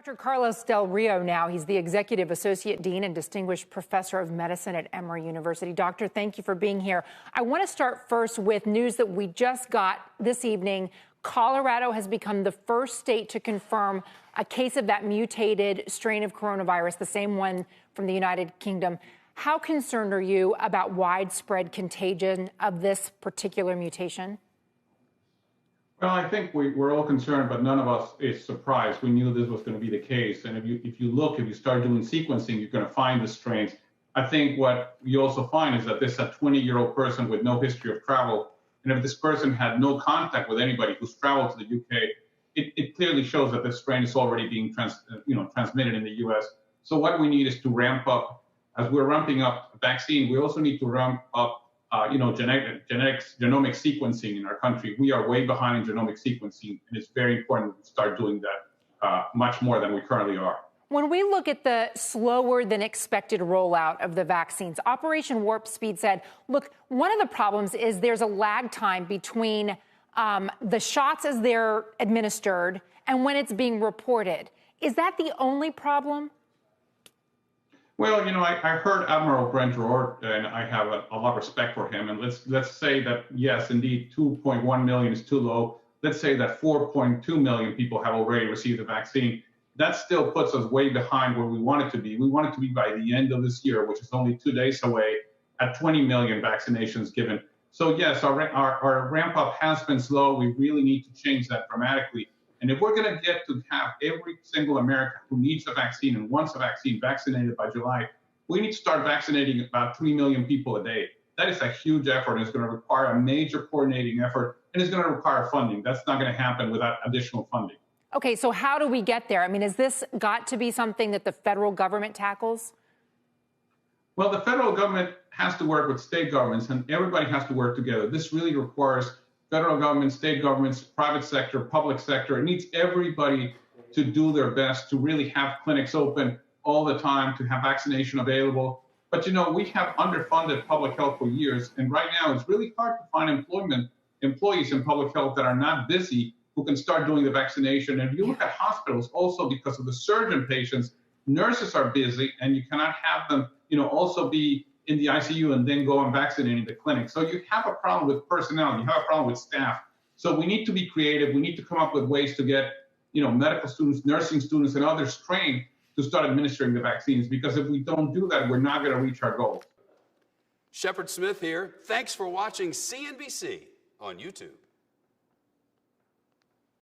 Dr. Carlos Del Rio now. He's the Executive Associate Dean and Distinguished Professor of Medicine at Emory University. Doctor, thank you for being here. I want to start first with news that we just got this evening. Colorado has become the first state to confirm a case of that mutated strain of coronavirus, the same one from the United Kingdom. How concerned are you about widespread contagion of this particular mutation? Well, I think we're all concerned, but none of us is surprised. We knew this was going to be the case. And if you start doing sequencing, you're going to find the strains. I think what you also find is that this is a 20-year-old person with no history of travel. And if this person had no contact with anybody who's traveled to the UK, it clearly shows that this strain is already being transmitted in the US. So what we need is to ramp up. As we're ramping up vaccine, we also need to ramp up genomic sequencing in our country. We are way behind in genomic sequencing, and it's very important that we start doing that much more than we currently are. When we look at the slower than expected rollout of the vaccines, Operation Warp Speed said, look, one of the problems is there's a lag time between the shots as they're administered and when it's being reported. Is that the only problem? Well, I heard Admiral Brent Rohr, and I have a lot of respect for him. And let's say that, yes, indeed, 2.1 million is too low. Let's say that 4.2 million people have already received the vaccine. That still puts us way behind where we want it to be. We want it to be by the end of this year, which is only 2 days away, at 20 million vaccinations given. So, yes, our ramp up has been slow. We really need to change that dramatically. And if we're going to get to have every single American who needs a vaccine and wants a vaccine vaccinated by July, we need to start vaccinating about 3 million people a day. That is a huge effort. It's going to require a major coordinating effort, and it's going to require funding. That's not going to happen without additional funding. Okay, so how do we get there? I mean, has this got to be something that the federal government tackles? Well, the federal government has to work with state governments, and everybody has to work together. This really requires federal government, state governments, private sector, public sector. It needs everybody to do their best to really have clinics open all the time, to have vaccination available. But, we have underfunded public health for years. And right now, it's really hard to find employees in public health that are not busy who can start doing the vaccination. And if you look at hospitals, also because of the surge in patients, nurses are busy, and you cannot have them, also be in the ICU and then go and vaccinate in the clinic. So you have a problem with personnel, you have a problem with staff. So we need to be creative. We need to come up with ways to get, medical students, nursing students, and others trained to start administering the vaccines. Because if we don't do that, we're not going to reach our goals. Shepard Smith here. Thanks for watching CNBC on YouTube.